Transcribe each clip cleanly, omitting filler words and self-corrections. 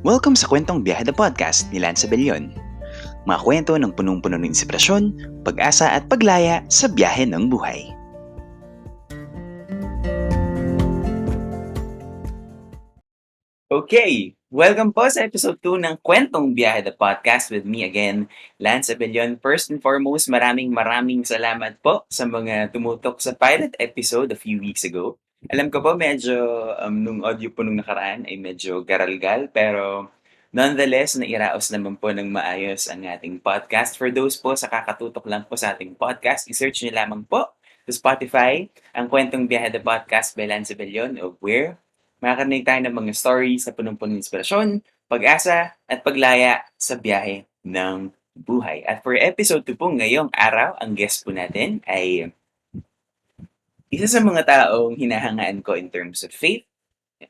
Welcome sa Kwentong Biyahe the Podcast ni Lance Abellion. Mga kwento ng punong-puno ng inspirasyon, pag-asa at paglaya sa biyahe ng buhay. Okay, welcome po sa episode 2 ng Kwentong Biyahe the Podcast with me again, Lance Abellion. First and foremost, maraming salamat po sa mga tumutok sa pilot episode a few weeks ago. Alam ko po medyo nung audio po nung nakaraan ay medyo garalgal pero nonetheless nairaos naman po ng maayos ang ating podcast. For those po sa kakatutok lang po sa ating podcast, i-search niyo lamang po sa Spotify ang Kwentong Biyahe the Podcast by Lance Abellion of where makakarinig tayo ng mga stories na punong-punong inspirasyon, pag-asa at paglaya sa biyahe ng buhay. At for episode 2 po ngayong araw, ang guest po natin ay isa sa mga taong hinahangaan ko in terms of faith,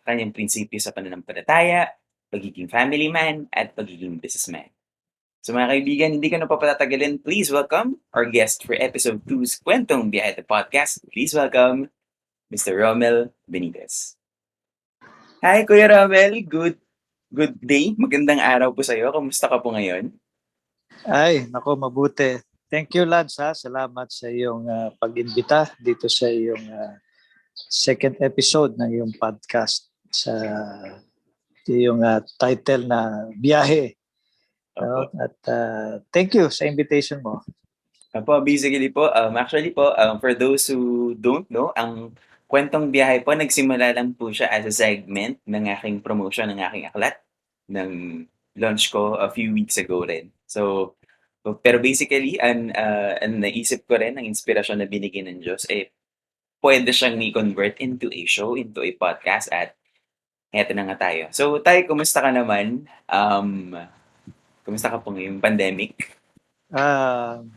kanyang prinsipyo sa pananampalataya, pagiging family man, at pagiging businessman. So mga kaibigan, hindi ko na papatatagalin. Please welcome our guest for episode 2's Kwentong Biyahe the Podcast. Please welcome Mr. Romel Benitez. Hi Kuya Romel, good day. Magandang araw po sa iyo. Kamusta ka po ngayon? Ay, nako, mabuti. Thank you, Lance. Salamat sa iyong pag-imbita dito sa iyong second episode ng iyong podcast sa iyong title na Biyahe. At thank you sa invitation mo. Apo, basically po, actually po, for those who don't know, ang Kwentong Biyahe po, nagsimula lang po siya as a segment ng aking promotion, ng aking aklat, ng launch ko a few weeks ago rin. So, pero basically, ang naisip ko rin, ang inspirasyon na binigyan ng Diyos, pwede siyang i-convert into a show, into a podcast, at eto na nga tayo. So, tayo, kumusta ka naman? Kumusta ka po ngayong pandemic?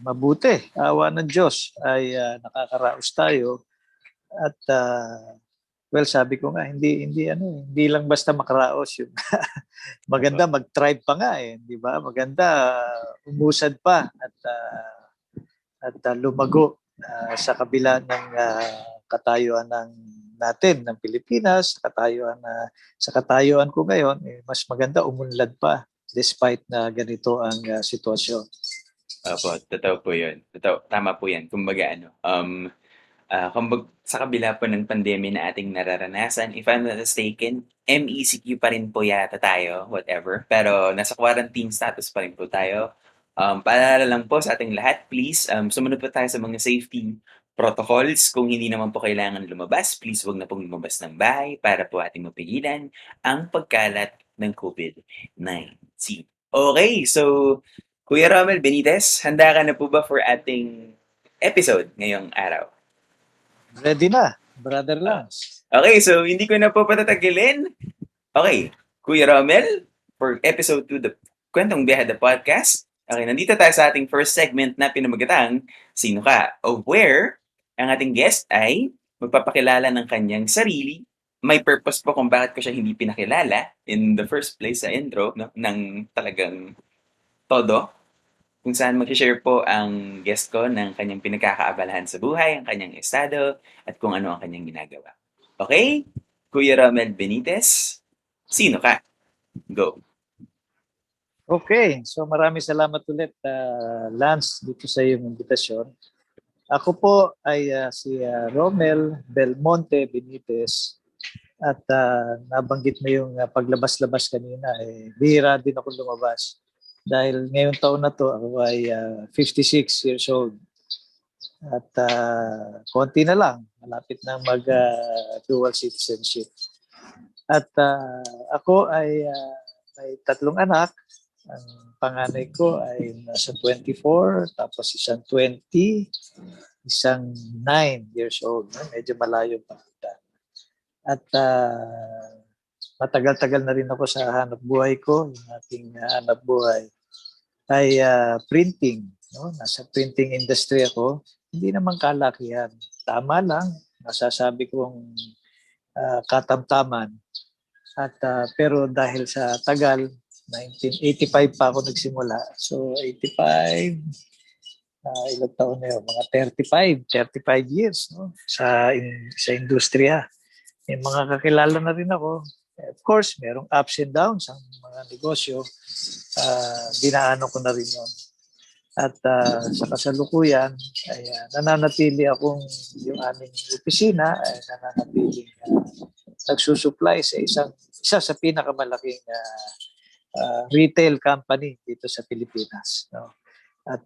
Mabuti. Awa ng Diyos ay nakakaraos tayo. At well, sabi ko nga, hindi lang basta makaraos yung maganda mag-thrive pa nga di ba? Maganda umusad pa at lumago sa kabila ng katayuan natin ng Pilipinas, sa katayuan ko ngayon, mas maganda umunlad pa despite na ganito ang sitwasyon. Opo, totoo po 'yun. Tama po 'yan. Kumbaga sa kabila po ng pandemya na ating nararanasan, if I'm not mistaken, MECQ pa rin po yata tayo, whatever. Pero nasa quarantine status pa rin po tayo. Paalala lang po sa ating lahat, please, sumunod po tayo sa mga safety protocols. Kung hindi naman po kailangan lumabas, please wag na pong lumabas ng bahay para po ating mapigilan ang pagkalat ng COVID-19. Okay, so Kuya Romel Benitez, handa ka na po ba for ating episode ngayong araw? Ready na, Brother Lance. Okay, so hindi ko na po patatagalin. Okay, Kuya Romel, for episode 2, the Kwentong Biyahe the Podcast. Okay, nandito tayo sa ating first segment na pinamagatang Sino Ka? Of where ang ating guest ay magpapakilala ng kanyang sarili. May purpose po kung bakit ko siya hindi pinakilala in the first place sa intro, no? Ng talagang todo. Kung saan mag-share po ang guest ko ng kanyang pinagkakaabalahan sa buhay, ang kanyang estado, at kung ano ang kanyang ginagawa. Okay? Kuya Romel Benitez, sino ka? Go. Okay, so maraming salamat ulit, Lance, dito sa iyong imbitasyon. Ako po ay si Romel Belmonte Benitez at nabanggit mo yung paglabas-labas kanina, bihira din ako lumabas. Dahil ngayong taon na to, ako ay 56 years old. At konti na lang, malapit na mag-dual citizenship. At ako ay may 3 anak. Ang panganay ko ay nasa 24, tapos isang 20, isang 9 years old. Medyo malayo pa. At matagal-tagal na rin ako sa hanap buhay ko. Yung ating hanap buhay ay printing. No? Nasa printing industry ako. Hindi naman kalakihan. Tama lang. Masasabi kong katamtaman. At pero dahil sa tagal, 1985 pa ako nagsimula. So 85, ilang taon na yun? Mga 35 years no? sa industriya. May mga kakilala na rin ako. Of course, merong ups and downs ang mga negosyo. Dinaanan ko na rin yun. At sa kasalukuyan, ay nananatili akong yung aming opisina ay nananatili nagsusupply sa isa sa pinakamalaking retail company dito sa Pilipinas. No? At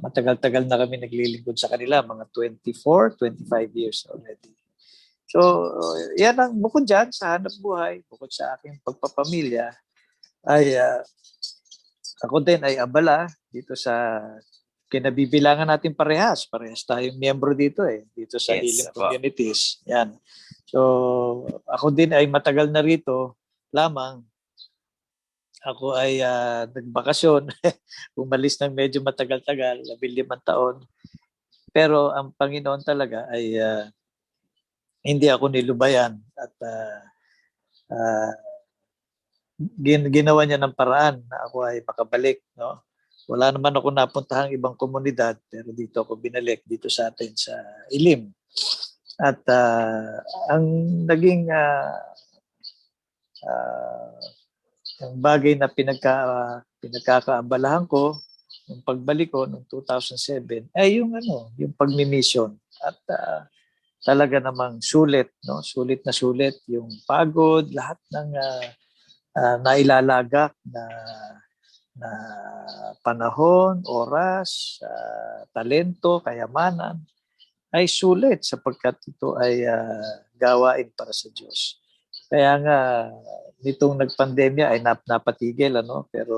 matagal-tagal na kami naglilingkod sa kanila, mga 24, 25 years already. So, yan ang bukod dyan sa hanap buhay, bukod sa aking pagpapamilya, ay ako din ay abala dito sa kinabibilangan natin parehas. Parehas tayong miyembro dito dito sa Yes, Elim apo. Communities. Yan. So, ako din ay matagal na rito lamang. Ako ay nagbakasyon. Umalis ng medyo matagal-tagal, 15 taon. Pero ang Panginoon talaga ay hindi ako nilubayan at ginawa niya ng paraan na ako ay makabalik, no? Wala naman ako napuntahang ibang komunidad, pero dito ako binalik dito sa atin sa Ilim. At ang naging ang bagay na pinagkakaabalahan ko ng pagbalik ko noong 2007 ay yung pagmi-mission. At talaga namang sulit, no? Sulit na sulit yung pagod, lahat ng nailalagak na panahon, oras, talento, kayamanan ay sulit sapagkat ito ay gawain para sa Diyos. Kaya nga nitong nagpandemya ay napatigil pero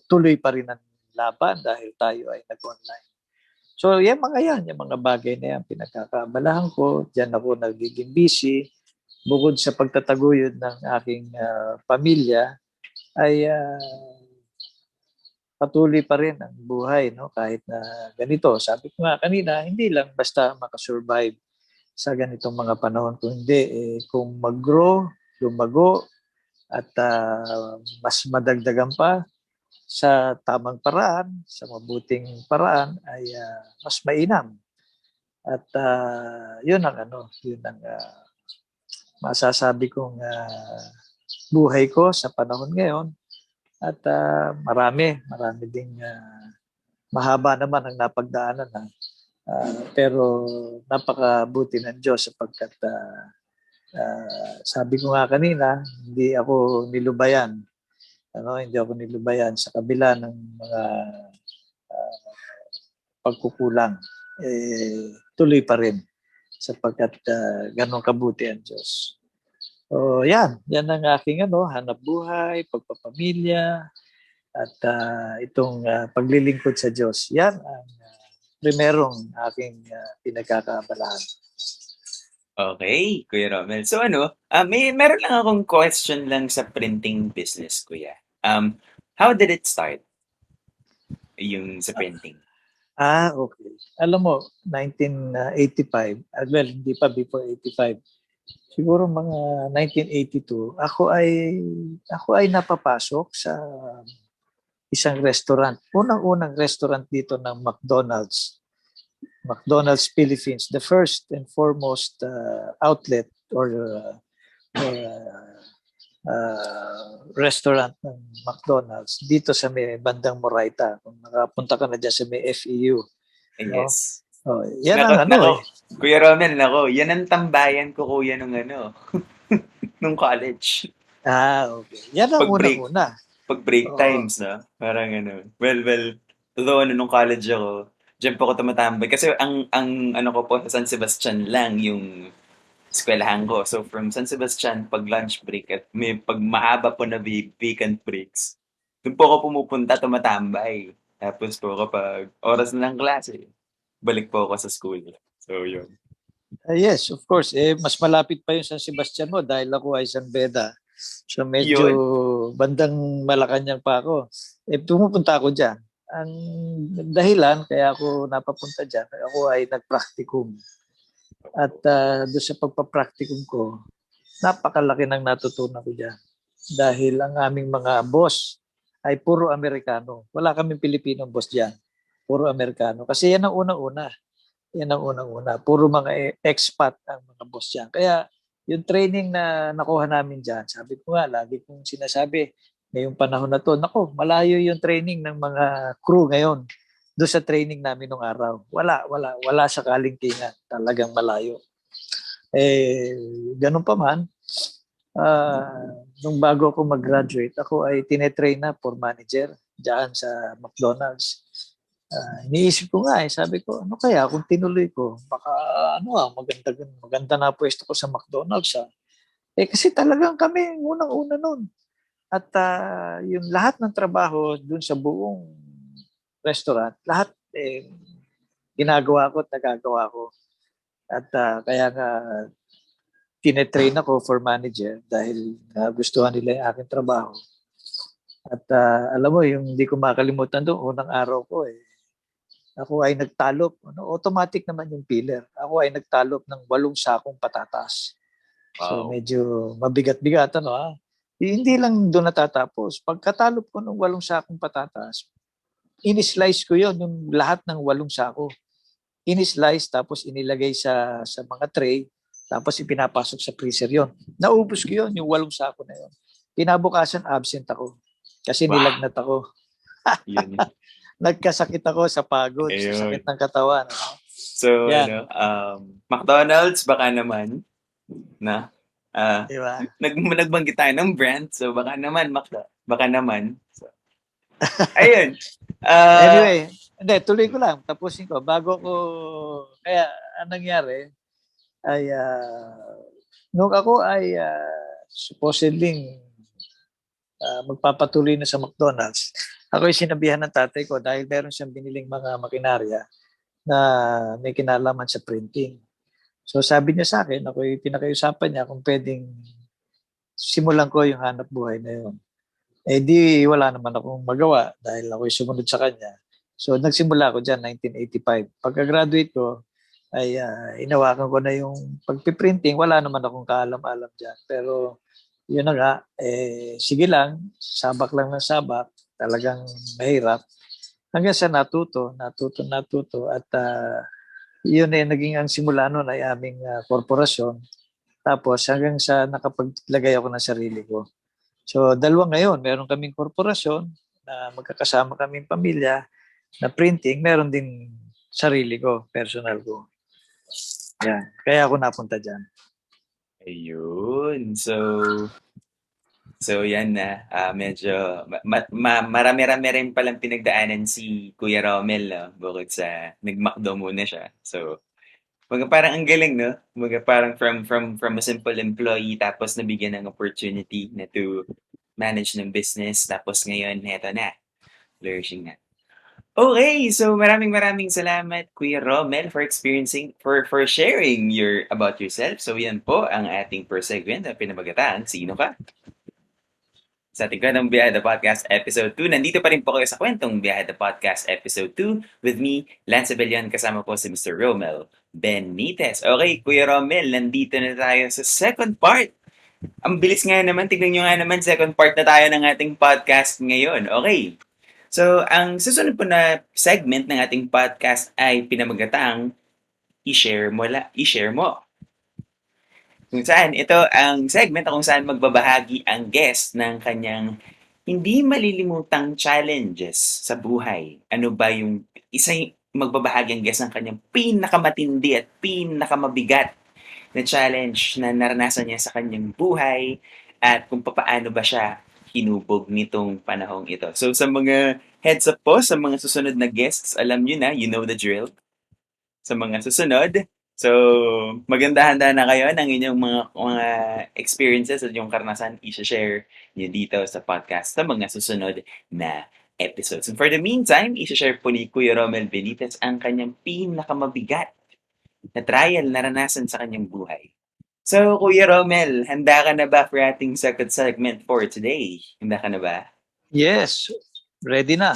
tuloy pa rin ang laban dahil tayo ay nag-online. So yung mga bagay na yan pinagkakaabalahan ko, diyan ako nagiging busy. Bukod sa pagtataguyod ng aking pamilya ay patuloy pa rin ang buhay, no? Kahit na ganito. Sabi ko nga kanina, hindi lang basta makasurvive sa ganitong mga panahon. Kung hindi, kung mag-grow, lumago, at mas madagdagan pa sa tamang paraan, sa mabuting paraan, ay mas mainam. At yun ang masasabi kong buhay ko sa panahon ngayon. At marami ding mahaba naman ang napagdaanan. Pero napakabuti ng Diyos sapagkat sabi ko nga kanina, hindi ako nilubayan. Hindi ako nilubayan sa kabila ng mga pagkukulang. Tuloy pa rin sapagkat ganun kabuti ang Diyos. So, yan ang aking hanap buhay, pagpapamilya, at itong paglilingkod sa Diyos. Yan ang primerong aking pinagkakaabalahan. Okay, Kuya Romel. So meron lang akong question lang sa printing business, Kuya. How did it start? Yung sa printing. Okay. Alam mo, 1985, well, hindi pa before 85. Siguro mga 1982, ako ay napapasok sa isang restaurant. Unang-unang restaurant dito ng McDonald's Philippines, the first and foremost outlet or restaurant ng McDonald's dito sa may bandang Moraita. Kung nakapunta ka na dyan sa may FEU. Yes. No? Yan ang Kuya Romel, yan ang tambayan ko, kuya, nung nung college. Okay. Yan ang unang-una. Pag break times, no? Parang well, though nung college ako, diyan po ako tumatambay. Kasi ang ko po sa San Sebastian lang yung eskwelahan ko. So from San Sebastian, pag lunch break at may pag mahaba po na vacant breaks, doon po ako pumupunta, tumatambay. Tapos po kapag oras na ng klase, balik po ako sa school. So yun. Yes, of course. Mas malapit pa yung San Sebastian mo dahil ako ay San Beda. So medyo bandang Malacanang pa ako. Pumupunta ako dyan. Ang dahilan kaya ako napapunta dyan, ako ay nag-practicum. At doon sa pagpa-practicum ko, napakalaki ng natutunan ko dyan. Dahil ang aming mga boss ay puro Amerikano. Wala kaming Pilipinong boss dyan. Puro Amerikano. Kasi yan ang unang-una. Puro mga expat ang mga boss dyan. Kaya Yung training na nakuha namin dyan, sabi ko nga, lagi kong sinasabi, ngayong panahon na to, nako, malayo yung training ng mga crew ngayon doon sa training namin nung araw. Wala sa kalingkingan. Talagang malayo. Eh, ganun pa man, nung bago ako mag-graduate, ako ay tinetrain na for manager dyan sa McDonald's. Iniisip ko nga sabi ko, ano kaya kung tinuloy ko, baka maganda na pwesto ko sa McDonald's. Kasi talagang kami unang-una nun. At yung lahat ng trabaho dun sa buong restaurant, lahat ginagawa ko at nagagawa ko. At kaya nga tinetrain ako for manager dahil gustuhan nila yung aking trabaho. At alam mo, yung hindi ko makalimutan doon, unang araw ko ako ay nagtalop. Automatic naman yung pillar. Ako ay nagtalop ng 8 sakong patatas. So Wow. medyo mabigat-bigat Hindi lang doon natatapos. Pagkatalop ko ng 8 sakong patatas, in-slice ko yon yung lahat ng 8 sako. In-slice tapos inilagay sa mga tray tapos ipinapasok sa freezer yon. Naubos ko yon yung 8 sako na yon. Kinabukasan absent ako kasi Wow. nilagnat ako. Yun. Nagkasakit ako sa pagod, sa sakit Ayun. ng katawan. So, Yan, McDonald's baka naman na di ba? nagbanggit tayo ng brand. So, baka naman, baka naman. So, ayun. Ah, Anyway, hindi, tuloy ko lang. Tapusin ko. Kaya anong nangyari ay, nung ako ay supposedly magpapatuloy na sa McDonald's, ako ay sinabihan ng tatay ko dahil meron siyang biniling mga makinarya na may kinalaman sa printing. So sabi niya sa akin, ako ay pinakiusapan niya kung pwedeng simulan ko yung hanap buhay na yun. Di wala naman akong magawa dahil ako'y sumunod sa kanya. So nagsimula ako dyan, 1985. Pagka-graduate ko, ay inawakan ko na yung pagpiprinting. Wala naman akong kaalam-alam dyan. Pero yun na nga, sige lang, sabak lang ng sabak. Talagang mahirap. Hanggang sa natuto. At yun naging ang simula nun ay aming korporasyon. Tapos hanggang sa nakapaglagay ako ng sarili ko. So, dalawa ngayon. Meron kaming korporasyon na magkakasama kaming pamilya na printing. Meron din sarili ko, personal ko. Yan. Kaya ako napunta dyan. ayun. So yan na, medyo marami-rami rin palang pinagdaanan si Kuya Romel, 'no, bukod sa nag-McDo muna siya. So, kumbaga parang ang galing, 'no? Kumbaga parang from a simple employee tapos nabigyan ng opportunity na to manage ng business tapos ngayon heto na, flourishing na. Okay, so maraming salamat Kuya Romel for experiencing for sharing about yourself. So yan po ang ating first segment na pinamagatang Sino Ka? Sa ating Kwentong Biyahe the Podcast Episode 2. Nandito pa rin po kayo sa Kwentong Biyahe the Podcast Episode 2 with me, Lance Abellion, kasama po si Mr. Romel Benitez. Okay, Kuya Romel, nandito na tayo sa second part. Ang bilis nga naman, tignan nyo nga naman, second part na tayo ng ating podcast ngayon. Okay, so ang susunod po na segment ng ating podcast ay pinamagatang i-share mo. Kung saan ito ang segment kung saan magbabahagi ang guest ng kanyang hindi malilimutang challenges sa buhay. Ano ba yung magbabahagi ang guest ng kanyang pinakamatindi at pinakamabigat na challenge na naranasan niya sa kanyang buhay at kung paano ba siya hinubog nitong panahong ito. So sa mga heads up po, sa mga susunod na guests, alam nyo na, you know the drill sa mga susunod. So, maganda-handa na kayo ng inyong mga experiences at yung karanasan i-share niyo dito sa podcast sa mga susunod na episodes. And for the meantime, i-share po ni Kuya Romel Benitez ang kanyang pinakamabigat na trial na naranasan sa kanyang buhay. So, Kuya Romel, handa ka na ba for ating second segment for today? Handa ka na ba? Yes, ready na.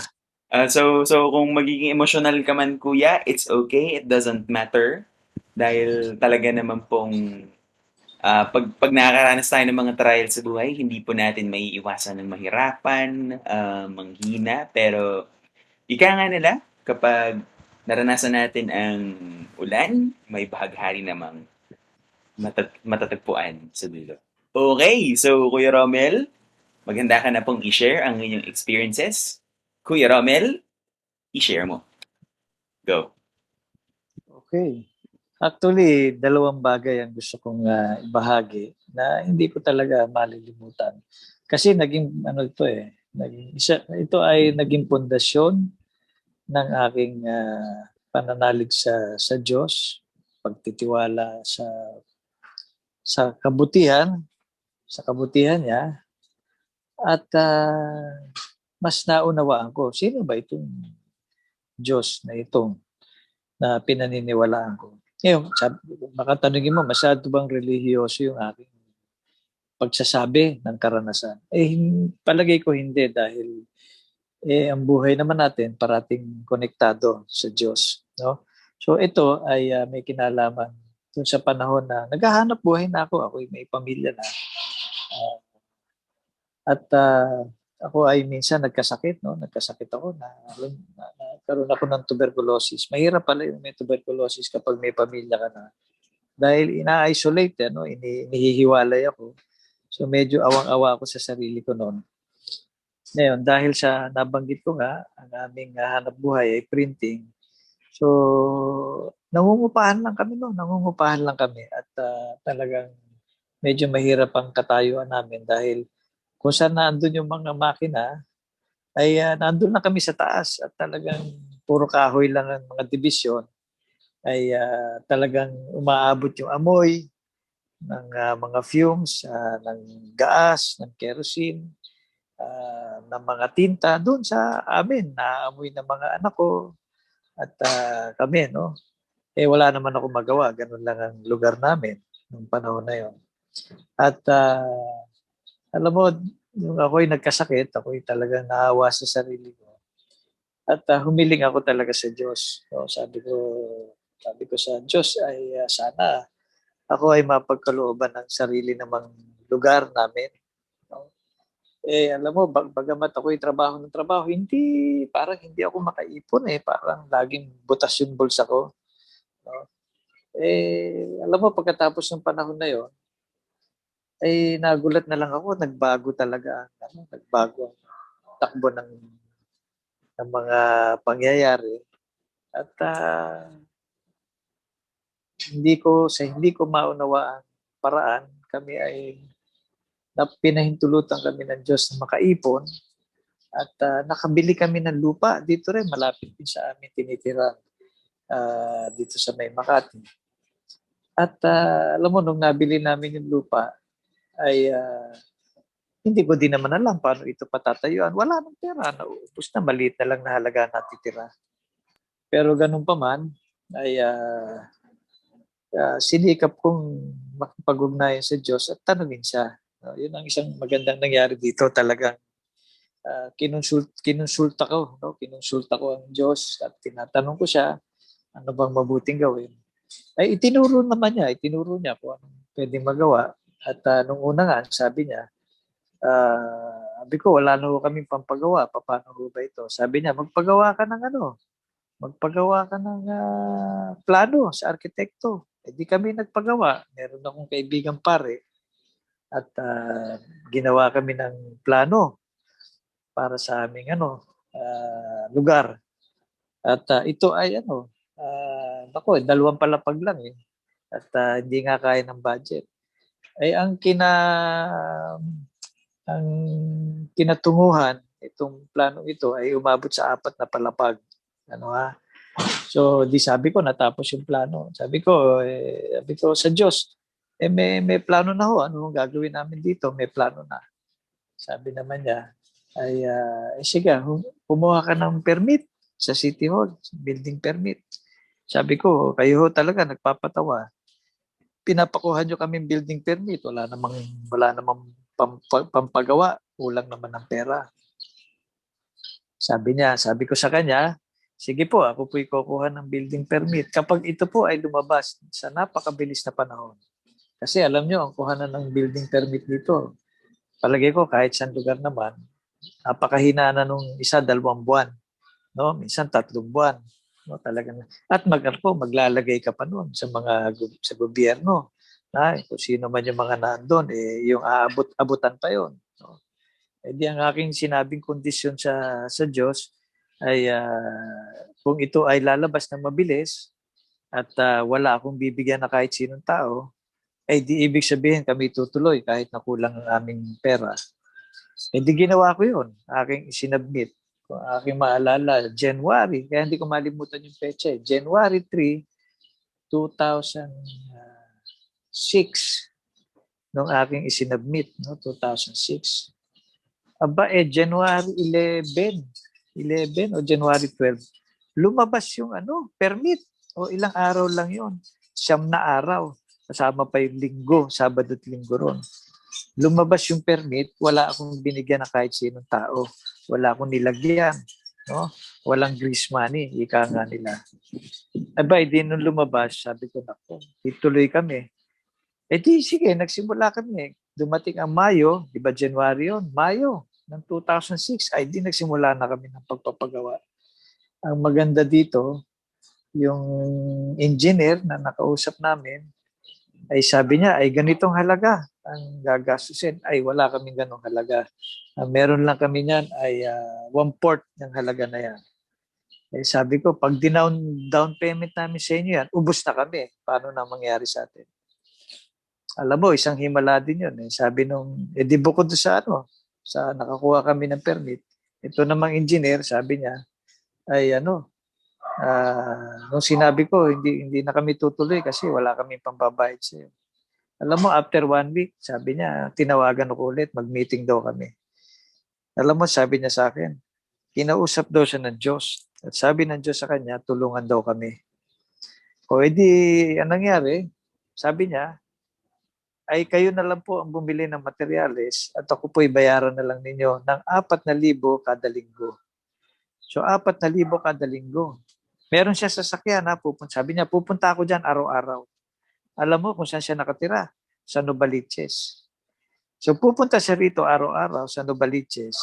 So kung magiging emotional ka man kuya, it's okay, it doesn't matter. Dahil talaga naman pong pag nakakaranas tayo ng mga trials sa buhay, hindi po natin may iwasan ng mahirapan, manghina, pero ika nga nila, kapag naranasan natin ang ulan, may bahaghari namang matatagpuan sa dulo. Okay, so Kuya Romel, maganda ka na pong i-share ang inyong experiences. Kuya Romel, i-share mo. Go. Okay. Actually, dalawang bagay ang gusto kong ibahagi na hindi ko talaga malilimutan. Kasi naging ano ito ito ay naging pundasyon ng aking pananalig sa Diyos, pagtitiwala sa kabutihan niya at mas naunawaan ko sino ba itong Diyos na itong na pinaniniwalaan ko. Ngayon, baka tanungin mo, masyado bang relihiyoso yung aking pagsasabi ng karanasan? Palagay ko hindi dahil ang buhay naman natin parating konektado sa Diyos. No? So ito ay may kinalaman dun sa panahon na naghahanap buhay na ako. Ako ay may pamilya na. Uh, at ako ay minsan nagkasakit. No? Nagkasakit ako nagkaroon ako ng tuberculosis. Mahirap pala yung may tuberculosis kapag may pamilya ka na. Dahil ina-isolate, inihihiwalay ako. So medyo awang-awa ako sa sarili ko noon. Ngayon, dahil sa nabanggit ko nga, ang aming hanap buhay ay printing. So, nangungupahan lang kami noon. Nangungupahan lang kami. At talagang medyo mahirap ang katayuan namin dahil kung saan naandun yung mga makina, ay nandun na kami sa taas at talagang puro kahoy lang ang mga division ay talagang umaabot yung amoy ng mga fumes, ng gas, ng kerosene, ng mga tinta doon sa amin. Naamoy ng mga anak ko at kami, no? Wala naman ako magawa. Ganun lang ang lugar namin nung panahon na yon. At alam mo, nung ako'y nagkasakit, ako'y talagang naawa sa sarili ko. At humiling ako talaga sa Diyos. So, sabi ko sa Diyos ay sana ako ay mapagkalooban ng sarili namang lugar namin. No? Alam mo, bagamat ako'y trabaho ng trabaho, parang hindi ako makaipon Parang laging butas yung bulsa ko. No? Alam mo, pagkatapos ng panahon na yon, nagulat na lang ako, nagbago talaga. Nagbago ang takbo ng mga pangyayari. At hindi ko maunawa ang paraan, kami ay pinahintulutan kami ng Diyos na makaipon at nakabili kami ng lupa dito rin, malapit din sa amin tinitira dito sa May Makati. At alam mo, nung nabili namin yung lupa, ay hindi ko din naman alam paano ito patatayuan. Wala nang pera, naubos na, maliit na lang na halaga natitira. Pero ganun pa man, ay sinikap kong makipag-ugnayan sa Diyos at tanungin siya. Yun ang isang magandang nangyari dito. Talagang kinonsulta ko. No? Kinonsulta ko ang Diyos at tinatanong ko siya, ano bang mabuting gawin? Itinuro niya kung anong pwedeng magawa. At nung una nga, sabi niya, sabi ko, wala na ho kaming pampagawa. Paano ho ba ito? Sabi niya, magpagawa ka ng plano sa arkitekto. Di kami nagpagawa. Meron akong kaibigang pare at ginawa kami ng plano para sa aming lugar. At ito ay dalawang palapag lang At hindi nga kaya ng budget. Ang kinatunguhan itong plano ito ay umabot sa 4 na palapag. So, sabi ko, natapos yung plano. Sabi ko sa Diyos, may plano na ho. Ano gagawin namin dito? May plano na. Sabi naman niya, sige, kumuha ka ng permit sa City Hall, building permit. Sabi ko, kayo ho talaga nagpapatawa. Pinapakuha nyo kami building permit. Wala namang pampagawa. Kulang naman ng pera. Sabi ko sa kanya, sige po, ako po'y kukuha ng building permit. Kapag ito po ay lumabas sa napakabilis na panahon. Kasi alam nyo, ang kuhanan ng building permit dito, palagay ko kahit saan lugar naman, napakahina na nung 1-2 buwan. No? Minsan 3 buwan. No? Talagang, at maglalagay ka pa noon sa gobyerno. Kung sino man yung mga nandun, yung aabot-abutan pa yun. No? Di ang aking sinabing kondisyon sa Diyos ay kung ito ay lalabas ng mabilis at wala akong bibigyan na kahit sinong tao, ay di ibig sabihin kami tutuloy kahit nakulang ang aming pera. Di ginawa ko yun. Aking sinubmit. Kung aking maalala, January, kaya hindi ko malimutan yung pecha January 3, 2006, nung aking isinubmit, no? 2006. Aba, January 11 o January 12, lumabas yung permit. O ilang araw lang yon, 9 na araw. Kasama pa yung linggo, Sabado at Linggo ron. Lumabas yung permit, wala akong binigyan na kahit sinong tao. Wala akong nilagyan. No? Walang grease money, ika nga nila. Aba, di nung lumabas, sabi ko, nako, ituloy kami. Di sige, nagsimula kami. Dumating ang Mayo, di ba January yun? Mayo ng 2006, ay di nagsimula na kami ng pagpapagawa. Ang maganda dito, yung engineer na nakausap namin, ay sabi niya, ay ganitong halaga ang gagastusin. Ay wala kaming ganong halaga. Meron lang kami niyan ay 1/4 ng halaga na yan. Sabi ko, pag down payment namin sa inyo yan, ubos na kami. Paano na mangyari sa atin? Alam mo, isang himala din yun. Sabi nung, di bukod sa sa nakakuha kami ng permit, ito namang engineer, sabi niya, ay nung sinabi ko, hindi na kami tutuloy kasi wala kami pambabayad sa'yo. Alam mo, after 1 week, sabi niya, tinawagan ako ulit, mag-meeting daw kami. Alam mo, sabi niya sa akin, kinausap daw siya ng Diyos. At sabi ng Diyos sa kanya, tulungan daw kami. O edi, anong nangyari? Sabi niya, ay kayo na lang po ang bumili ng materyales at ako po'y bayaran na lang ninyo ng 4,000 kada linggo. So, 4,000 kada linggo. Meron siya sasakyan na pupunta. Sabi niya, pupunta ako dyan araw-araw. Alam mo kung saan siya nakatira? Sa Novaliches. So, pupunta siya rito araw-araw sa Novaliches.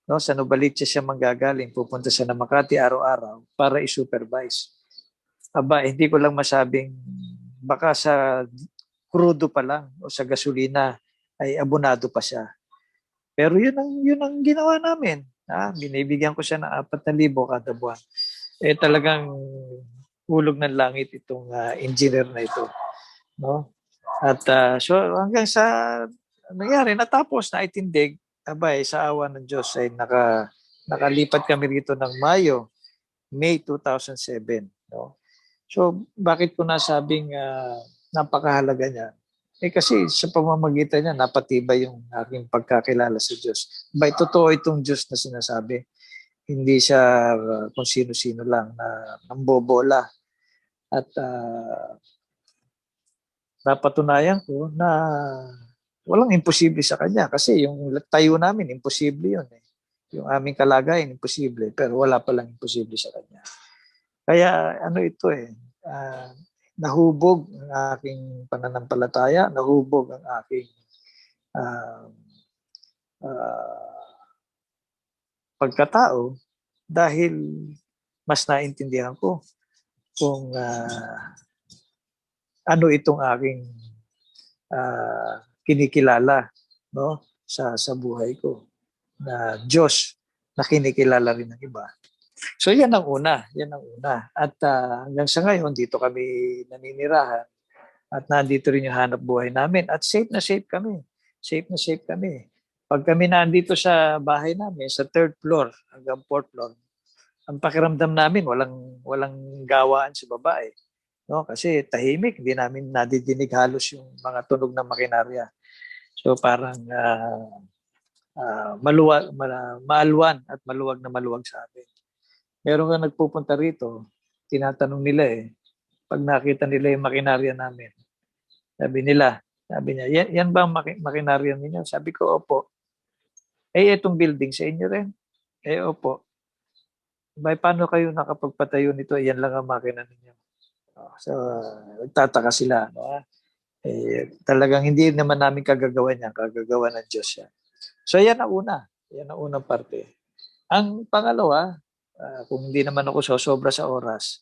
No, sa Novaliches siya manggagaling. Pupunta siya na Makati araw-araw para i-supervise. Aba, hindi ko lang masabing baka sa krudo pa lang o sa gasolina ay abonado pa siya. Pero yun ang ginawa namin. Binibigyan ko siya ng 4,000 kada buwan. Talagang hulog ng langit itong engineer na ito. No? At so hanggang sa nangyari, natapos na itindig, abay, sa awa ng Diyos ay nakalipat kami rito ng May 2007. No? So bakit ko nasabing napakahalaga niya? Kasi sa pamamagitan niya, napatibay yung aking pagkakilala sa Diyos. Totoo itong Diyos na sinasabi. Hindi siya kung sino-sino lang na nambobola. At napatunayan ko na walang imposible sa kanya. Kasi yung tayo namin, imposible yun. Yung aming kalagayan, imposible. Pero wala palang imposible sa kanya. Kaya ito nahubog ang aking pananampalataya, nahubog ang aking pagkatao dahil mas naintindihan ko kung ano itong aking kinikilala, no, sa buhay ko, na Diyos na kinikilala rin ng iba. So yan ang una. At hanggang sa ngayon, dito kami naninirahan at nandito rin yung hanap buhay namin at safe na safe kami. Pag kami nandito sa bahay namin, sa 3rd floor hanggang 4th floor, ang pakiramdam namin walang gawaan sa babae. No? Kasi tahimik, hindi namin nadidinig halos yung mga tunog ng makinarya. So parang maalwan at maluwag na maluwag sa amin. Meron nga nagpupunta rito, tinatanong nila pag nakita nila yung makinarya namin, sabi niya, yan ba ang makinarya ninyo? Sabi ko, opo. Itong building sa inyo rin? Opo. Paano kayo nakapagpatayo nito? Yan lang ang makina ninyo. So, nagtataka sila. No? Talagang hindi naman namin kagagawa niya. Kagagawa ng Diyos yan. So, yan ang una. Yan ang unang parte. Ang pangalawa, kung hindi naman ako sosobra sa oras,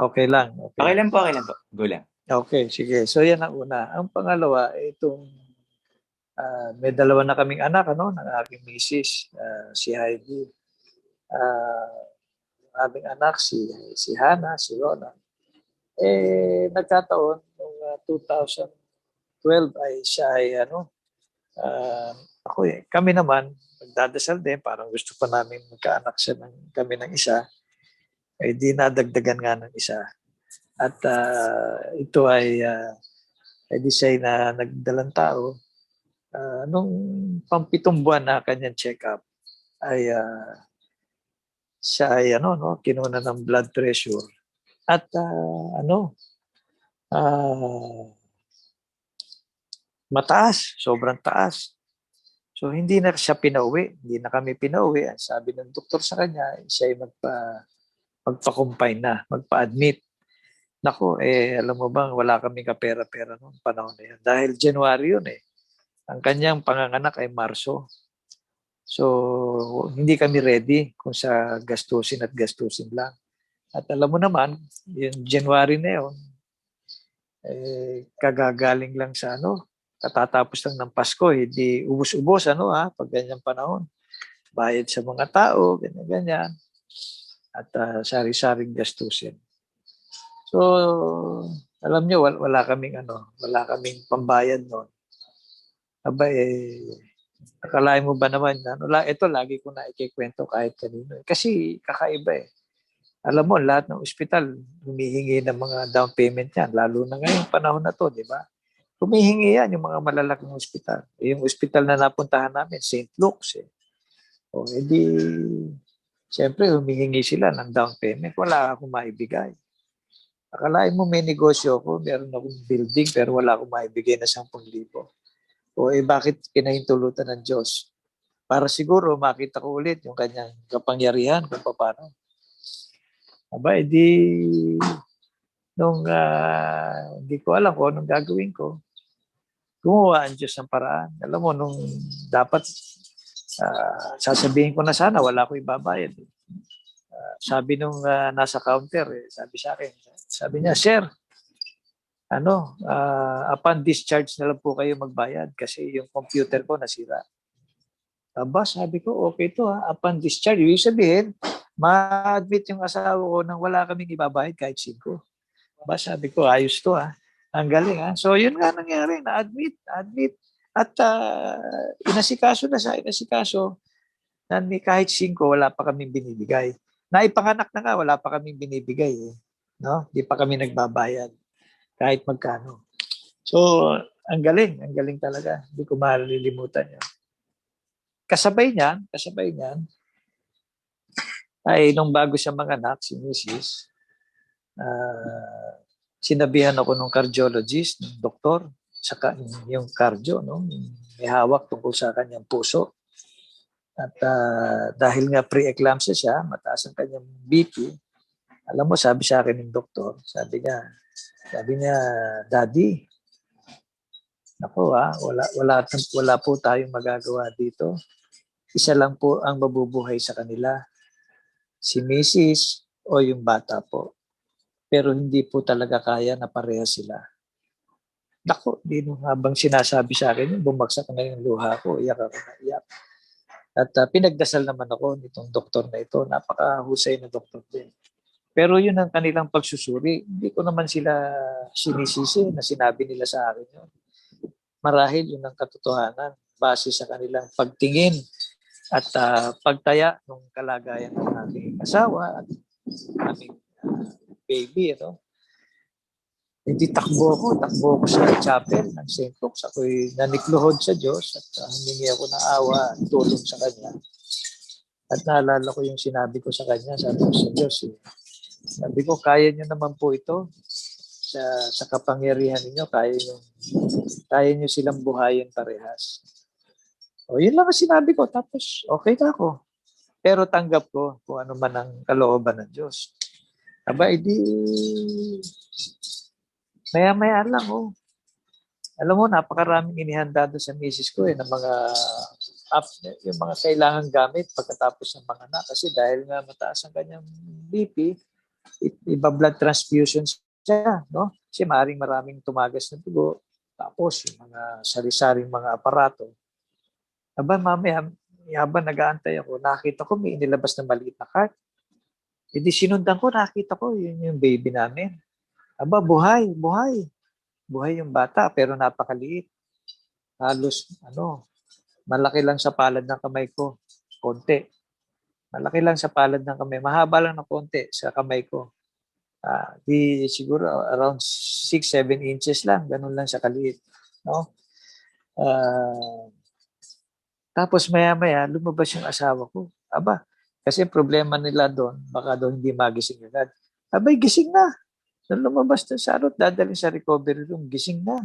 Okay lang. Okay Okay. lang po, okay lang po. Go lang. Okay, sige. So yan ang una. Ang pangalawa, itong may dalawa na kaming anak, ano, ng aking misis, si Heidi. Aming anak, si Hana, si Rona. Nagkataon, noong 2012 ay siya ay ano, kami naman, nagdadasal din, parang gusto pa namin magkaanak siya kami ng isa, ay di nadagdagan nga ng isa. At ito ay di siya na nagdalang tao. Nung pampitong buwan na kanyang check-up, ay siya ay ano, no, kinuna ng blood pressure. At ah, mataas, sobrang taas. So hindi na siya pinauwi, hindi na kami pinauwi. Ang sabi ng doktor sa kanya, siya ay magpa-confine na, magpa-admit. Nako, alam mo bang wala kaming kapera-pera noong panahon na yan. Dahil January yun eh. Ang kanyang panganganak ay Marso. So, hindi kami ready kung sa gastusin at gastusin lang. At alam mo naman, yung January na yun, kagagaling lang sa ano, katatapos lang ng Pasko, hindi ubos-ubos ano pag ganyang panahon. Bayad sa mga tao, ganyan-ganyan. At sari-saring gastusin. So, alam niyo, wala kaming pambayad noon. Aba akalain mo ba naman, ito lagi ko na ikikwento kahit kanino. Kasi kakaiba eh. Alam mo, lahat ng ospital humihingi ng mga down payment yan, lalo na ngayong panahon na to, di ba? Humihingi yan yung mga malalaking ospital. Yung ospital na napuntahan namin, St. Luke's eh. O edi, siyempre humihingi sila ng down payment. Wala akong maibigay. Akalain mo may negosyo ako, meron akong building pero wala akong maibigay na 10,000. O bakit kinahintulutan ng Diyos? Para siguro makita ko ulit yung kanyang kapangyarihan kung paano. Aba, nung hindi ko alam kung anong gagawin ko, gumawa ang Diyos ng paraan. Alam mo, nung dapat sasabihin ko na sana, wala ko ibabayad. Sabi nung nasa counter, sabi sa akin, sabi niya, Sir, upon discharge na lang po kayo magbayad kasi yung computer ko nasira. Aba, sabi ko, okay to upon discharge. Ibig sabihin, ma-admit yung asawa ko nang wala kaming ibabayad kahit 5. Aba, sabi ko, ayos to Ang galing So, yun nga nangyari, na-admit. At inasikaso na na kahit 5, wala pa kaming binibigay. Naipanganak na nga, wala pa kaming binibigay No? Di pa kami nagbabayad kahit magkano. So, ang galing talaga. Hindi ko malilimutan yun. Kasabay niyan, ay nung bago siya manganak, si Mrs., sinabihan ako ng cardiologist, ng doktor, saka yung cardio, no? May hawak tungkol sa kanyang puso. At dahil nga pre-eclampsia siya, mataas ang kanyang BP, alam mo, sabi sa akin ng doktor, sabi niya, Daddy, ako wala po tayong magagawa dito. Isa lang po ang mabubuhay sa kanila, si Mrs. o yung bata po. Pero hindi po talaga kaya na pareha sila. Nako, habang sinasabi sa akin, bumagsak na yung luha ko, iyak ako na iyak. At pinagdasal naman ako nitong doktor na ito. Napakahusay na doktor din. Pero yun ang kanilang pagsusuri. Hindi ko naman sila sinisisi na sinabi nila sa akin yun. Marahil yun ang katotohanan base sa kanilang pagtingin at pagtaya ng kalagayan ng aking asawa at aming baby. Hindi takbo ako sa chapel ng St. Luke's. Ako'y nanikluhod sa Diyos at humingi ako ng awa at tulong sa Kanya. At naalala ko yung sinabi ko sa Kanya, sabi ko sa Diyos, sabi ko, kaya niyo naman po ito sa kapangyarihan ninyo, kaya niyo silang buhayin parehas. O yun lang ang sinabi ko, tapos okay na ako. Pero tanggap ko kung ano man ang kalooban ng Diyos. Aba, maya-maya lang Alam mo, napakaraming inihanda doon sa misis ko ng yung mga kailangan gamit pagkatapos ng mga anak. Kasi dahil nga mataas ang kanyang BP, iba-blood transfusion siya, no? Kasi maraming tumagas na dugo. Tapos yung mga sari-saring mga aparato. Aba, mamaya, habang nag-aantay ako, nakita ko may inilabas na maliit na cart. E di sinundan ko, nakita ko, yun yung baby namin. Aba, buhay, buhay. Buhay yung bata, pero napakaliit. Halos, malaki lang sa palad ng kamay ko. Konti. Malaki lang sa palad ng kamay. Mahaba lang ng konti sa kamay ko. Di siguro around 6-7 inches lang. Ganun lang siya kaliit. No? Tapos maya-maya, lumabas yung asawa ko. Aba, kasi problema nila doon, baka doon hindi magising agad. Abay, gising na. Nung lumabas na sa arot, dadalhin sa recovery room, gising na.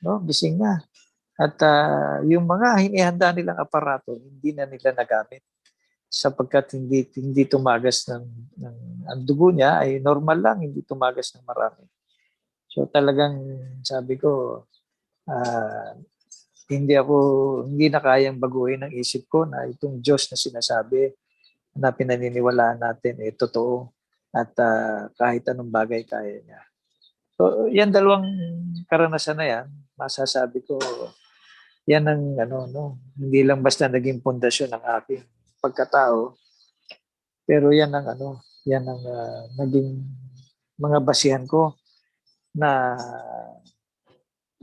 No? Gising na. At yung mga hinihanda nilang aparato, hindi na nila nagamit sapagkat hindi tumagas ng ang dugo niya ay normal lang, hindi tumagas ng marami. So talagang sabi ko, hindi na kayang baguhin ang isip ko na itong Diyos na sinasabi na pinaniniwalaan natin totoo at kahit anong bagay kaya niya. So yan dalawang karanasan na yan, masasabi ko yan ang hindi lang basta naging pundasyon ng aking pagkatao, pero yan ang naging mga basihan ko na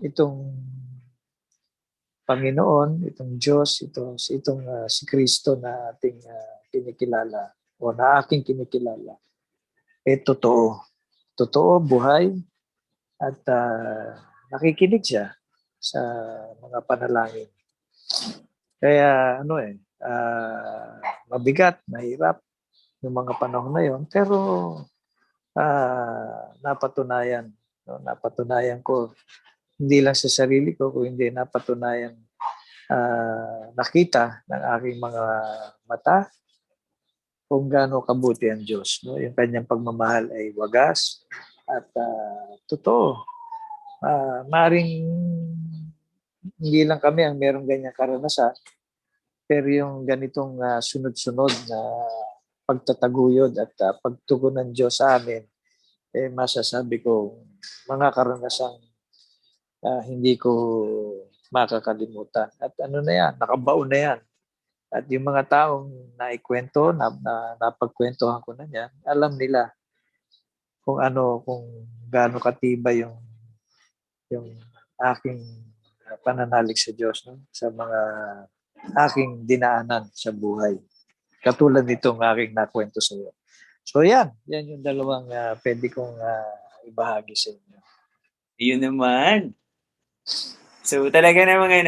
itong Panginoon, itong Diyos, itong si Kristo na ating kinikilala o na aking kinikilala, totoo. Totoo, buhay, at nakikinig siya sa mga panalangin. Kaya mabigat, mahirap yung mga panahon na yon, pero napatunayan ko hindi lang sa sarili ko, kundi napatunayan nakita ng aking mga mata kung gaano kabuti ang Diyos. No? Yung kanyang pagmamahal ay wagas at totoo. Maring hindi lang kami ang merong ganyang karanasan, pero yung ganitong sunod-sunod na pagtataguyod at pagtugon ng Diyos sa amin, masasabi ko, mga karanasang hindi ko makakalimutan. At nakabaon na yan. At yung mga taong naikwento, napagkwentuhan ko na yan, alam nila kung gaano katibay yung aking pananalig sa Diyos, no? Sa mga aking dinaanan sa buhay. Katulad nitong aking nakwento sa iyo. So yan yung dalawang pwede kong ibahagi sa inyo. Yun naman. So, talaga namang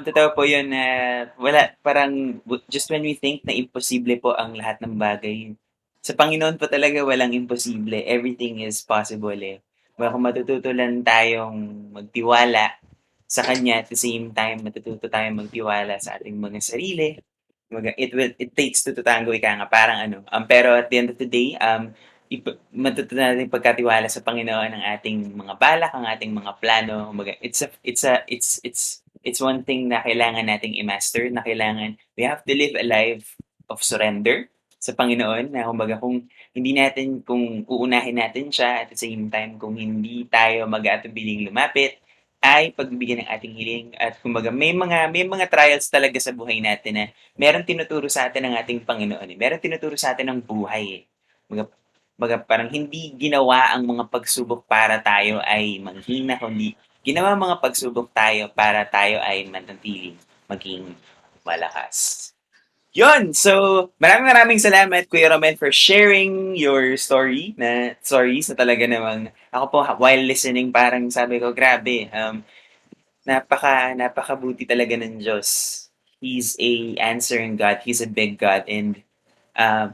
totoo po yun na just when we think na imposible po ang lahat ng bagay, sa Panginoon po talaga walang imposible. Everything is possible eh. Kung matututo lang tayong magtiwala sa Kanya, at the same time, matututo tayong magtiwala sa ating mga sarili. It takes two to tango, ika nga, parang pero at the end of the day, matuto natin pagkatiwala sa Panginoon ang ating mga balak, ang ating mga plano. It's one thing na kailangan nating i-master, na kailangan we have to live a life of surrender sa Panginoon, na kung uunahin natin siya, at the same time kung hindi tayo mag-aatubiling lumapit, ay pagbibigyan ng ating hiling. At kumbaga may mga trials talaga sa buhay natin na meron tinuturo sa atin ng ating Panginoon. Meron tinuturo sa atin ng buhay. Parang hindi ginawa ang mga pagsubok para tayo ay manghina, kundi ginawa ang mga pagsubok tayo para tayo ay manatiling maging malakas. Yun! So, maraming salamat, Kuya Romel, for sharing your stories na talaga namang, ako po, while listening, parang sabi ko, grabe, napakabuti talaga ng Diyos. He's a answering God. He's a big God. And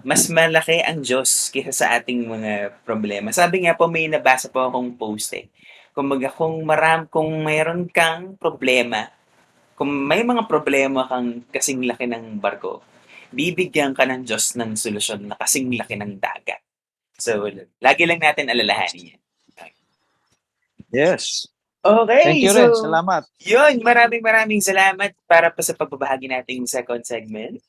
mas malaki ang Diyos kaysa sa ating mga problema. Sabi nga po, may nabasa po akong post eh. Kung mayroon kang problema, kung may mga problema kang kasing laki ng barko, bibigyan ka ng Diyos ng solusyon na kasing laki ng dagat. So, lagi lang natin alalahanin yan. Yes. Okay, thank you rin. Salamat. Yun, maraming salamat para pa sa pagbabahagi nating second segment.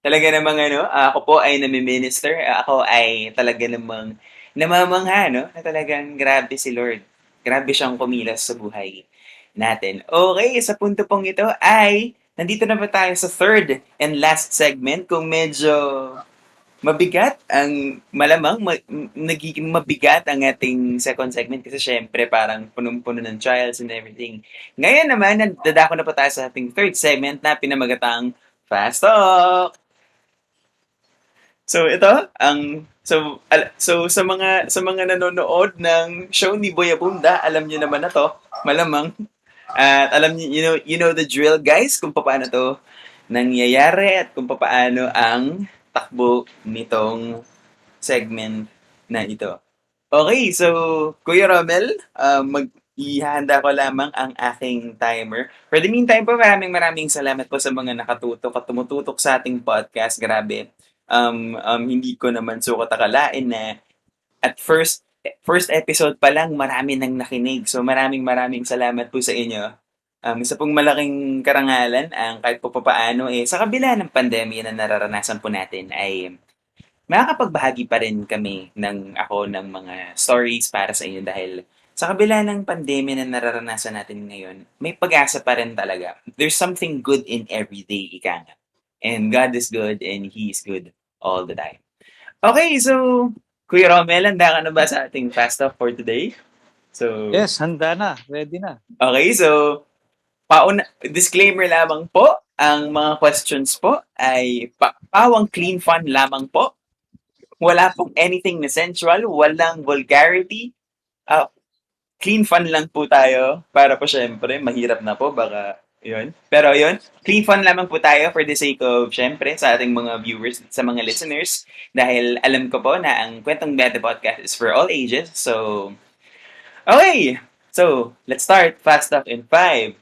Talaga namang ano, ako po ay nami-minister, ako ay talaga namang namamangha 'no, na talagang grabe si Lord. Grabe siyang kumilos sa buhay natin. Okay, sa punto pong ito ay nandito na ba tayo sa third and last segment kung medyo mabigat ang malamang nagiging mabigat ang ating second segment kasi siyempre parang punong-puno ng trials and everything. Ngayon naman, dadako na po tayo sa ating third segment na pinamagatang Fast Talk! So ito, sa mga nanonood ng show ni Boy Abunda, alam niyo naman na 'to, malamang. At alam niyo, you know the drill guys kung paano 'to nangyayari at kung paano ang takbo nitong segment na ito. Okay, so Kuya Romel, ihahanda ko lamang ang aking timer. For the meantime po, maraming maraming salamat po sa mga nakatutok at tumututok sa ating podcast. Grabe. Hindi ko naman sukat akalain na at first episode pa lang marami nang nakinig. So maraming maraming salamat po sa inyo. Isa pong malaking karangalan ang kahit po papaano sa kabila ng pandemya na nararanasan po natin ay makakapagbahagi pa rin kami ng mga stories para sa inyo dahil sa kabila ng pandemya na nararanasan natin ngayon, may pag-asa pa rin talaga. There's something good in every day, ika nga. And God is good and He is good all the time. Okay, so Kuya Romel, handa ka na ba sa ating fast talk for today? So, Yes, handa na. Ready na. okay, so disclaimer lamang po, ang mga questions po ay pawang clean fun lamang po. Wala pong anything na sensual, walang vulgarity. Ah, clean fun lang po tayo para po syempre, mahirap na po, baka yun. Pero yun, clean fun lamang po tayo for the sake of syempre sa ating mga viewers, sa mga listeners. Dahil alam ko po na ang Kwentong Bete Podcast is for all ages. So, okay! So, let's start fast up in 5,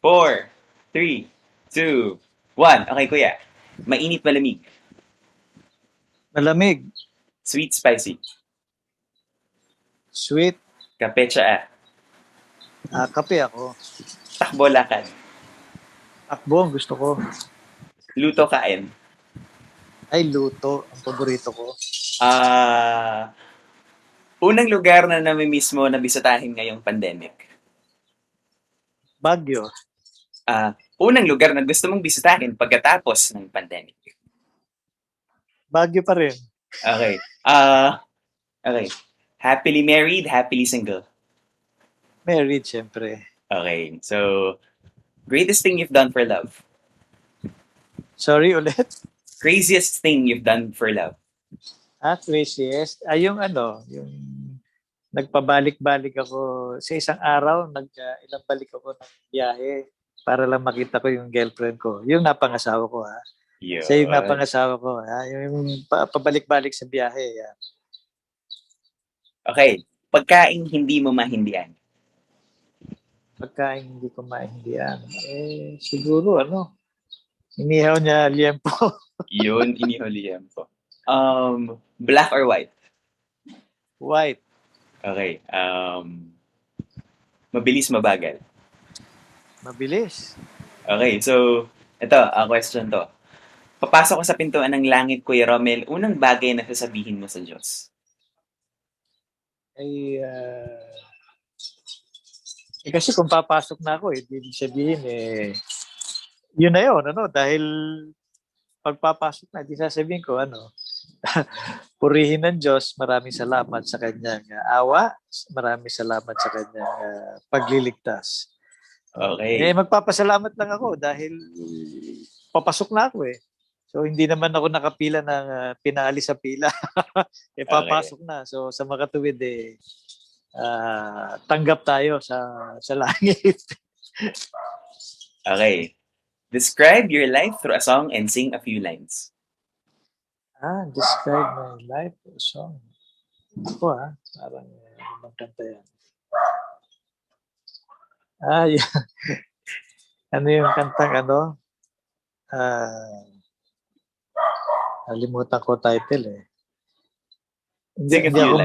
4, 3, 2, 1. Okay, kuya. Mainit malamig. Malamig. Sweet spicy. Sweet. Kape tsaa. Kape ako. Takbo lakad. Takbo ang gusto ko. Luto kain. Ay, luto. Ang paborito ko. Unang lugar na nami-miss mo na bisitahin ngayong pandemic. Baguio. Unang lugar na gusto mong bisitahin pagkatapos ng pandemic. Baguio pa rin. Okay. Okay. Happily married, happily single. Married, syempre. Okay. So, greatest thing you've done for love. Sorry ulit. Craziest thing you've done for love. Craziest. Yung nagpabalik-balik ako sa isang araw, ilang balik ako ng biyahe para lang makita ko yung girlfriend ko. Yung napangasawa ko, ha. Yun. Siya yung napangasawa ko, ha. Yung pabalik-balik sa biyahe, ha. Okay. Pagkain hindi mo mahindian. Pagkain hindi ko maintindihan. Siguro, inihaw niya liempo. Yun, inihulihan po. Black or white? White. Okay. Mabilis, mabagal. Mabilis. Okay, so ito, ang question to. Papasok ko sa pintuan ng langit, Kuya Romel, unang bagay na sasabihin mo sa Diyos. Kasi kung papasok na ako, ibig sabihin, yun na yun, dahil pagpapasok na, di sasabihin ko, purihin ng Diyos, maraming salamat sa kanyang awa, maraming salamat sa kanyang pagliligtas. Okay. Magpapasalamat lang ako dahil papasok na ako eh. So hindi naman ako nakapila ng pinali sa pila. Papasok na. So sa makatuwid tanggap tayo sa langit. Okay. Describe your life through a song and sing a few lines. Describe my life through a song. Ako parang ibang kanta yan. Yeah. Ano yung kantang nalimutan ko title eh. Hindi ako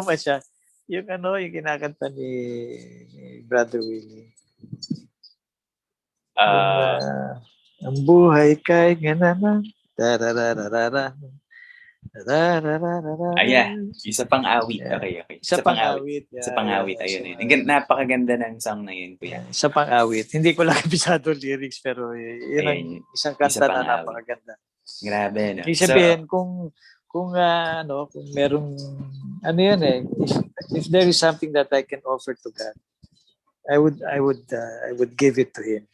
masyado. Yung yung kinakanta ni Brother Willie. Ang buhay kay ganana. Darararara. Ayan, isa pang awit. Yeah. Okay, okay. Isa Isa pang pang awit. awit. Isa Yeah, pang yeah, awit. yeah. Isa Ayun, pang ayun. awit. Napakaganda ng song na yun, kuya. Yeah, isa pang awit. Hindi ko lang kabisado lyrics pero yun ang Ayun, isang isa kanta pang na awit. napakaganda. Grabe, no? Ibig So, sabihin kung kung merong ano yan if there is something that I can offer to God, I would give it to him.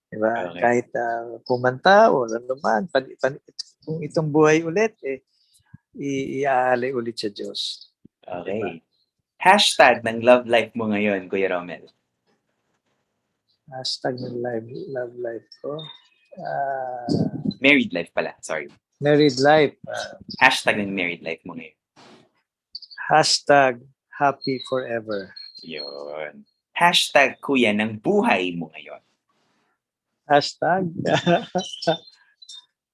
Diba? okay. Kahit kumanta o ano man, kung itong buhay ulit, iaalay ulit sa Diyos. Diba? Okay. Hashtag ng love life mo ngayon, Kuya Romel. Hashtag ng love life ko. Married life pala, sorry. Married life. Hashtag ng married life mo ngayon. Hashtag happy forever. Yun. Hashtag kuya ng buhay mo ngayon. Hashtag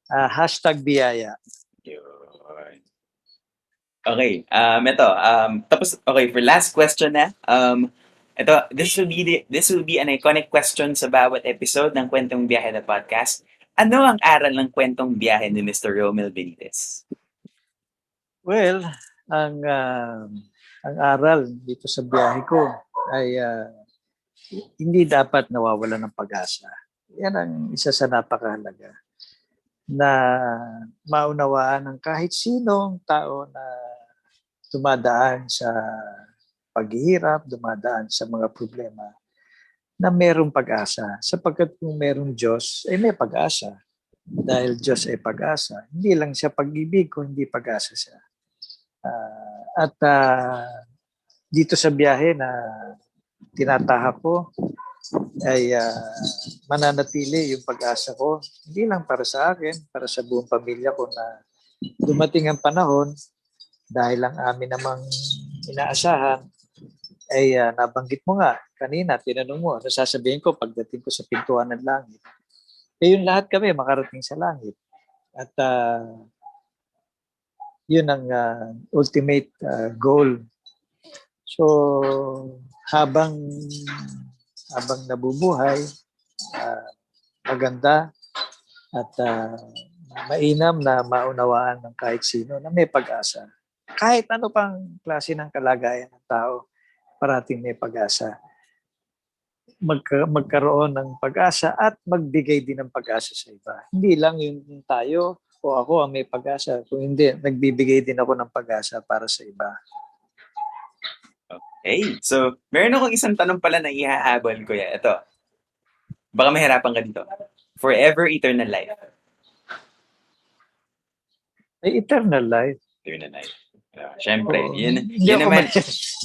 hashtag biyaya. Yun. Okay, tapos, okay, for last question na, this will be an iconic question sa bawat episode ng Kwentong Biyahe na podcast. Ano ang aral ng kwentong biyahe ni Mr. Romel Benitez? Well, ang aral dito sa biyahe ko ay hindi dapat nawawalan ng pag-asa. Yan ang isa sa napakahalaga na maunawaan ng kahit sinong tao na dumadaan sa paghihirap, dumadaan sa mga problema, na merong pag-asa. Sapagkat kung merong Diyos, may pag-asa. Dahil Diyos ay pag-asa. Hindi lang siya pag-ibig, kung hindi pag-asa siya. At dito sa biyahe na tinatahak ko, ay mananatili yung pag-asa ko. Hindi lang para sa akin, para sa buong pamilya ko na dumating ang panahon dahil ang amin namang inaasahan ay nabanggit mo nga kanina, tinanong mo, ano sasabihin ko pagdating ko sa pintuan ng langit? Yung lahat kami makarating sa langit. At yun ang ultimate goal. So, habang nabubuhay, maganda at mainam na maunawaan ng kahit sino na may pag-asa. Kahit ano pang klase ng kalagayan ng tao, parating may pag-asa. Magkaroon ng pag-asa at magbigay din ng pag-asa sa iba. Hindi lang yung tayo o ako ang may pag-asa. Kung hindi, nagbibigay din ako ng pag-asa para sa iba. Okay, so meron akong isang tanong pala na ihahabol, kuya. Ito, baka mahirapan ka dito. Forever, eternal life. Ay, eternal life. Eternal life. Siyempre, Oo. yun Hindi ako naman,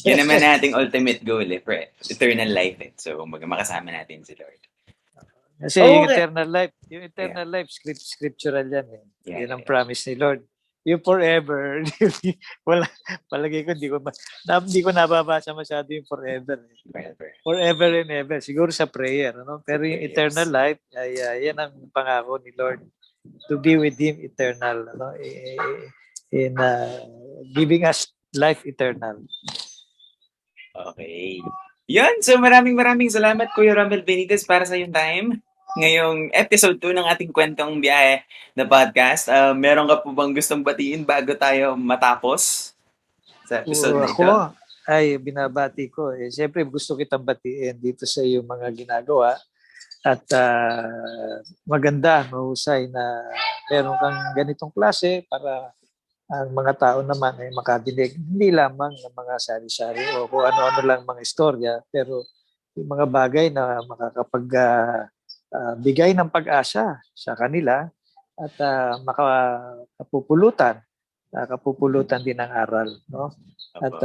yun naman nating ultimate goal, eternal life. So, makasama natin si Lord. Kasi Okay. yung eternal life, scriptural yan. Yeah, Yan ang promise ni Lord. Yung forever, wala, palagay ko, hindi ko nababasa masyado yung forever. Forever. Forever and ever. Siguro sa prayer. Ano? Pero yung eternal life, ay yan ang pangako ni Lord. To be with Him eternal. Ano? In giving us life eternal. Okay. Yun, so maraming salamat Kuya Romel Benitez para sa iyong time. Ngayong episode 2 ng ating kwentong biyahe na podcast. Meron ka po bang gustong batiin bago tayo matapos sa episode na ito? Ako ay binabati ko. Siyempre gusto kitang batiin dito sa iyong mga ginagawa. At maganda, mahusay na meron kang ganitong klase para ang mga tao naman ay makadinig hindi lamang ng mga sari-sari o kung ano-ano lang mga istorya, pero yung mga bagay na makakapagbigay ng pag-asa sa kanila at kapupulutan din ng aral. No? At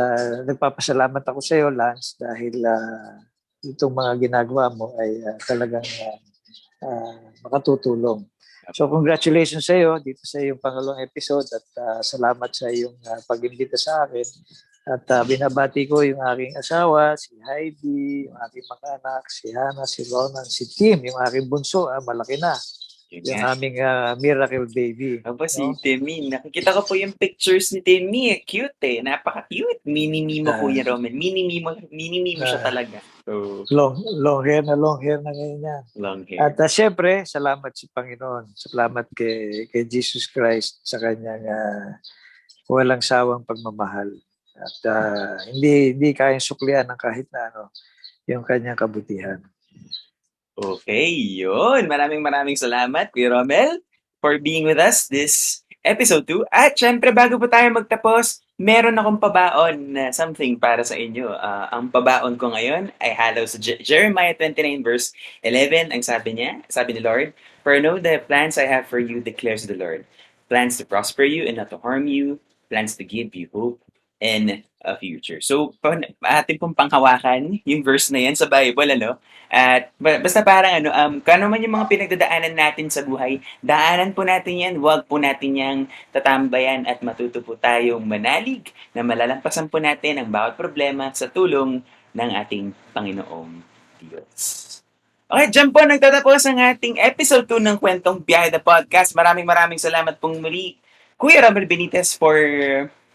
nagpapasalamat ako sa iyo, Lance, dahil itong mga ginagawa mo ay talagang makatutulong. So congratulations sa iyo dito sa iyong pangalawang episode at salamat sa iyong pag-imbita sa akin. At binabati ko yung aking asawa, si Heidi, yung aking mga anak, si Hannah, si Ronan, si Tim, yung aking bunso, malaki na. Yun yung nga. aming miracle baby. Opo, si No? Timmy. Nakikita ko po yung pictures ni Timmy. Cute eh. Napaka-cute. Mini-mimo, Ah, Kuya Romel. Mini-mimo siya ah, talaga. So, long hair na ngayon yan. long At hair. syempre, salamat sa Panginoon. Salamat kay Jesus Christ sa kanyang walang sawang pagmamahal. At hindi kayang suklian ng kahit na ano yung kanyang kabutihan. Okay, yun. Maraming salamat, Kuya Romel, for being with us this episode 2. At syempre, bago po tayo magtapos, meron akong pabaon na something para sa inyo. Ang pabaon ko ngayon ay halaw sa Jeremiah 29 verse 11. Ang sabi ni Lord, "For know the plans I have for you, declares the Lord. Plans to prosper you and not to harm you. Plans to give you hope and a future." So, atin pong panghawakan yung verse na yan sa Bible, ano? At basta parang kano man yung mga pinagdadaanan natin sa buhay, daanan po natin yan, wag po natin yang tatambayan at matuto po tayong manalig na malalampasan po natin ang bawat problema sa tulong ng ating Panginoong Diyos. Okay, dyan po nagtatapos ang ating episode 2 ng Kwentong Biyahe the Podcast. Maraming salamat pong muli, Kuya Romel Benitez, for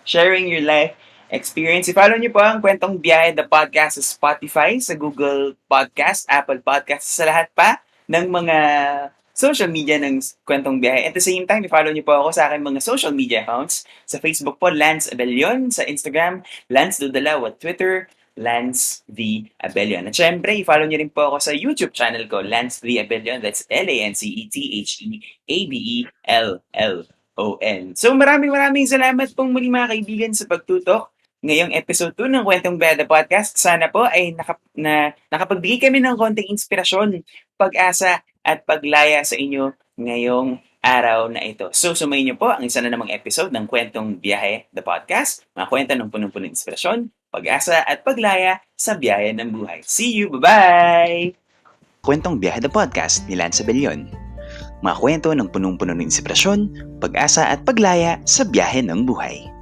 sharing your life experience. I-follow niyo po ang Kwentong Biyahe the Podcast sa Spotify, sa Google Podcast, Apple Podcast, sa lahat pa ng mga social media ng Kwentong Biyahe. At the same time, i-follow niyo po ako sa aking mga social media accounts. Sa Facebook po, Lance Abelion. Sa Instagram, Lance Dudalaw. At Twitter, Lance V. Abelion. At syempre, i-follow niyo rin po ako sa YouTube channel ko, Lance V. Abelion. That's LanceEtheabellon. So maraming salamat pong muli mga kaibigan sa pagtutok ngayong episode 2 ng Kwentong Beda Podcast. Sana po ay nakapagbigay kami ng konting inspirasyon, pag-asa at paglaya sa inyo ngayong araw na ito. So sumayin niyo po ang isa na namang episode ng Kwentong Biyahe the Podcast. Mga kwento ng punong-punong inspirasyon, pag-asa at paglaya sa biyahe ng buhay. See you! Bye-bye! Kwentong Biyahe the Podcast ni Lance Abelion. Mga kwento ng punong-puno ng inspirasyon, pag-asa at paglaya sa biyahe ng buhay.